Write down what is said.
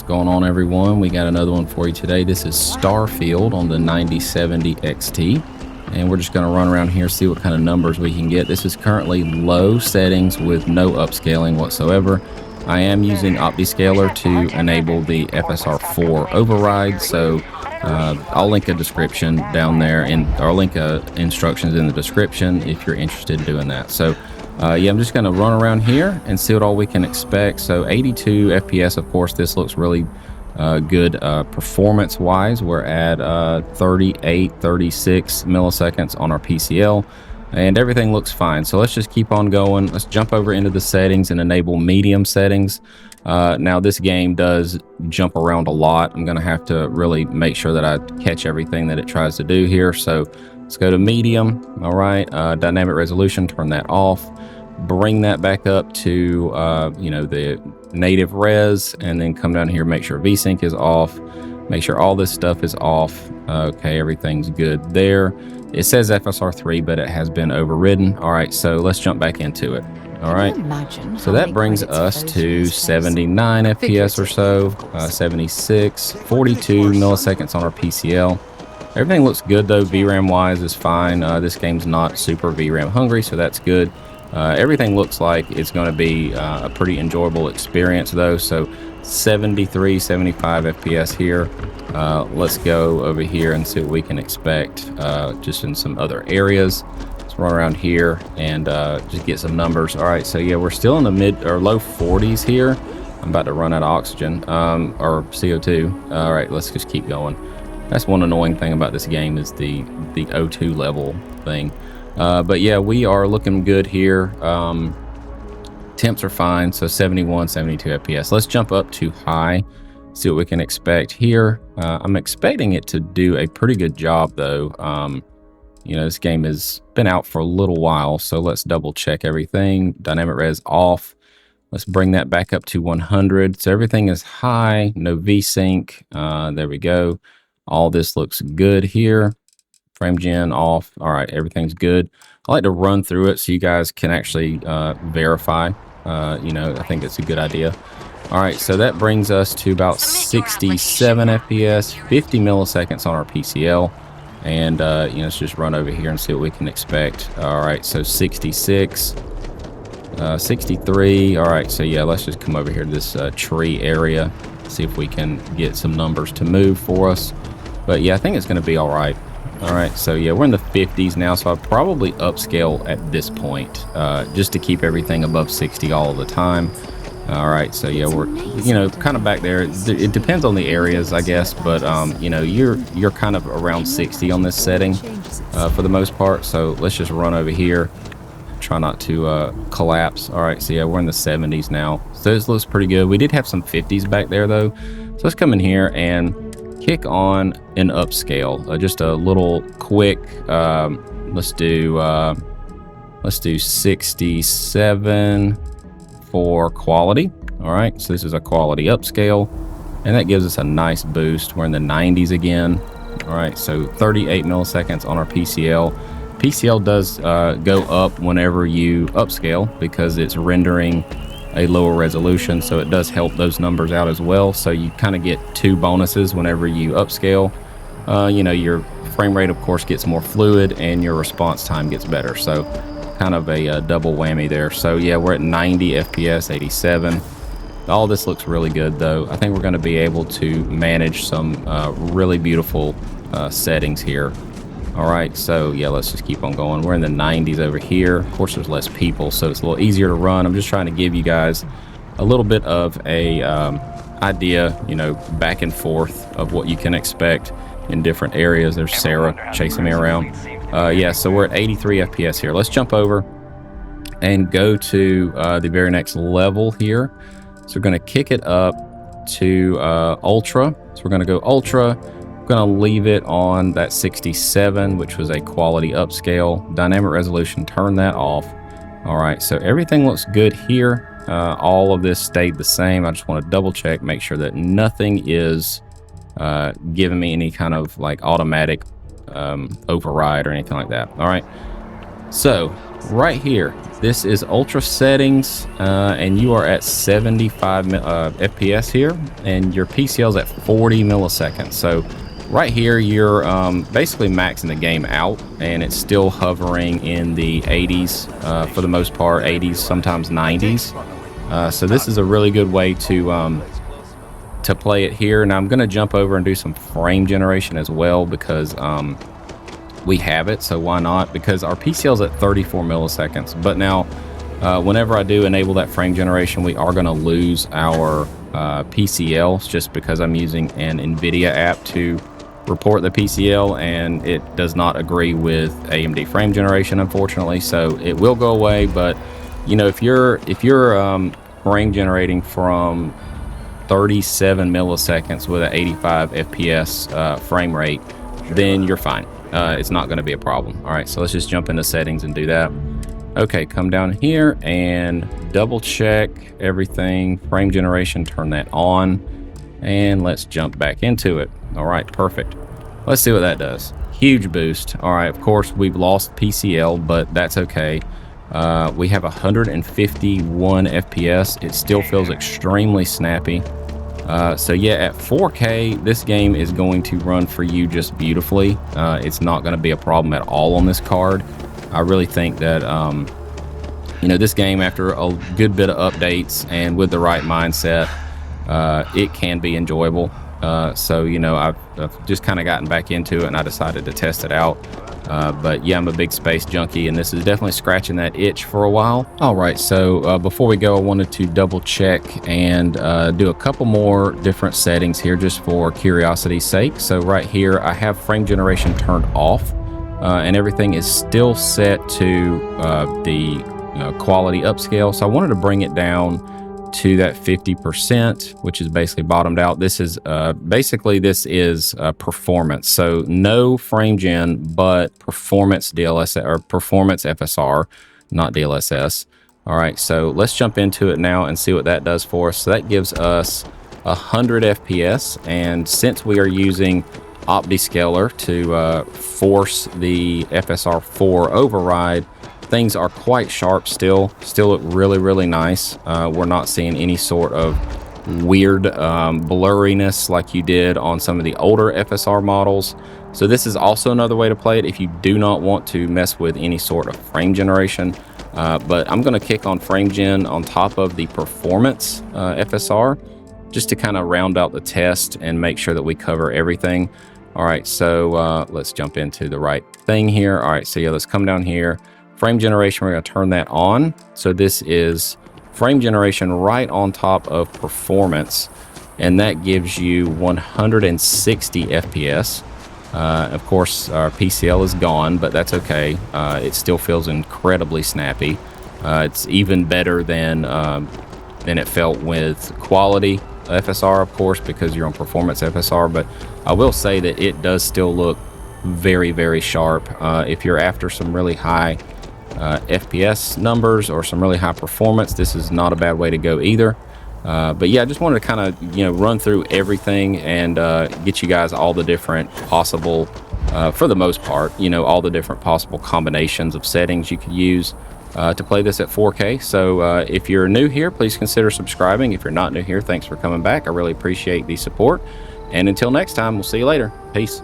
going on, everyone? We got another one for you today. This is Starfield on the 9070 XT, and we're just going to run around here, see what kind of numbers we can get. This is currently low settings with no upscaling whatsoever. I am using OptiScaler to enable the FSR 4 override, so I'll link a description down there, and I'll link instructions in the description if you're interested in doing that. So yeah, I'm just going to run around here and see what all we can expect. So 82 FPS, of course, this looks really good performance wise. We're at 36 milliseconds on our PCL, and everything looks fine. So let's just keep on going. Let's jump over into the settings and enable medium settings. Now this game does jump around a lot. I'm going to have to really make sure that I catch everything that it tries to do here. So let's go to medium. All right, dynamic resolution, turn that off. Bring that back up to you know, the native res, and then come down here, make sure VSync is off, make sure all this stuff is off. Okay, everything's good there. It says FSR 3, but it has been overridden. All right, so let's jump back into it. All right, so that brings us to 79 FPS or so, 76, 42 milliseconds on our PCL. Everything looks good though, VRAM wise is fine. This game's not super VRAM hungry, so that's good. Everything looks like it's going to be a pretty enjoyable experience though. So 73, 75 FPS here. Let's go over here and see what we can expect just in some other areas. Let's run around here and just get some numbers. All right, so yeah, we're still in the mid or low 40s here. I'm about to run out of oxygen or CO2. All right, let's just keep going. That's one annoying thing about this game is the O2 level thing. But yeah, we are looking good here. Temps are fine, so 71, 72 FPS. Let's jump up to high, see what we can expect here. I'm expecting it to do a pretty good job though. You know, this game has been out for a little while, so let's double check everything. Dynamic res off. Let's bring that back up to 100. So everything is high, no VSync. There we go. All this looks good here. Frame gen off. All right, everything's good. I like to run through it so you guys can actually verify. You know, I think it's a good idea. All right, so that brings us to about 67 FPS, 50 milliseconds on our PCL. And, you know, let's just run over here and see what we can expect. All right, so 66, 63. All right, so yeah, let's just come over here to this tree area, see if we can get some numbers to move for us. But yeah, I think it's going to be all right. All right, so yeah, we're in the 50s now, so I'll probably upscale at this point just to keep everything above 60 all the time. All right, so yeah, we're, you know, kind of back there. It depends on the areas, I guess, but you know, you're kind of around 60 on this setting for the most part. So let's just run over here, try not to collapse. All right, so yeah, we're in the 70s now, so this looks pretty good. We did have some 50s back there though, so let's come in here and kick on an upscale, just a little quick. Let's do 67 for quality. All right, so this is a quality upscale, and that gives us a nice boost. We're in the 90s again. All right, so 38 milliseconds on our PCL. PCL does go up whenever you upscale because it's rendering a lower resolution, so it does help those numbers out as well. So you kind of get two bonuses whenever you upscale. You know, your frame rate of course gets more fluid and your response time gets better, so kind of a double whammy there. So yeah, we're at 90 FPS, 87. All this looks really good though. I think we're going to be able to manage some really beautiful settings here. All right, so yeah, let's just keep on going. We're in the 90s over here. Of course, there's less people, so it's a little easier to run. I'm just trying to give you guys a little bit of a idea, you know, back and forth of what you can expect in different areas. There's Sarah chasing me around. Yeah, so we're at 83 FPS here. Let's jump over and go to the very next level here. So we're going to kick it up to Ultra. So we're going to go Ultra. Going to leave it on that 67, which was a quality upscale. Dynamic resolution, turn that off. All right, so everything looks good here. All of this stayed the same. I just want to double check, make sure that nothing is giving me any kind of like automatic override or anything like that. All right, so right here, this is ultra settings, and you are at 75 FPS here, and your PCL is at 40 milliseconds. So right here, you're basically maxing the game out, and it's still hovering in the 80s for the most part, 80s, sometimes 90s. So this is a really good way to play it here. Now I'm going to jump over and do some frame generation as well because we have it, so why not? Because our PCL is at 34 milliseconds. But now, whenever I do enable that frame generation, we are going to lose our PCL just because I'm using an NVIDIA app to report the PCL, and it does not agree with AMD frame generation, unfortunately. So it will go away. But you know, if you're frame generating from 37 milliseconds with an 85 FPS frame rate, then you're fine. It's not going to be a problem. All right, so let's just jump into settings and do that. Okay, come down here and double check everything. Frame generation, turn that on, and let's jump back into it. All right, perfect. Let's see what that does. Huge boost. All right, of course, we've lost PCL, but that's okay. We have 151 FPS. It still feels extremely snappy. So yeah, at 4K, this game is going to run for you just beautifully. It's not going to be a problem at all on this card. I really think that, you know, this game, after a good bit of updates and with the right mindset, it can be enjoyable. So, you know, I've just kind of gotten back into it, and I decided to test it out. But yeah, I'm a big space junkie, and this is definitely scratching that itch for a while. All right, so before we go, I wanted to double check and do a couple more different settings here just for curiosity's sake. So right here, I have frame generation turned off, and everything is still set to the quality upscale. So I wanted to bring it down to that 50%, which is basically bottomed out. This is basically performance. So no frame gen, but performance DLSS or performance FSR, not DLSS. All right, so let's jump into it now and see what that does for us. So that gives us 100 FPS, and since we are using OptiScaler to force the FSR 4 override, things are quite sharp still look really nice. We're not seeing any sort of weird blurriness like you did on some of the older FSR models. So this is also another way to play it if you do not want to mess with any sort of frame generation. But I'm going to kick on frame gen on top of the performance FSR just to kind of round out the test and make sure that we cover everything. All right, so let's jump into the right thing here. All right, so yeah, let's come down here. Frame generation, we're going to turn that on. So this is frame generation right on top of performance, and that gives you 160 FPS. Of course, our PCL is gone, but that's okay. It still feels incredibly snappy. It's even better than it felt with quality FSR, of course, because you're on performance FSR. But I will say that it does still look very sharp. If you're after some really high FPS numbers or some really high performance, this is not a bad way to go either. But yeah, I just wanted to kind of, you know, run through everything and get you guys all the different possible, for the most part, you know, all the different possible combinations of settings you could use to play this at 4K. So if you're new here, please consider subscribing. If you're not new here, thanks for coming back. I really appreciate the support. And until next time, we'll see you later. Peace.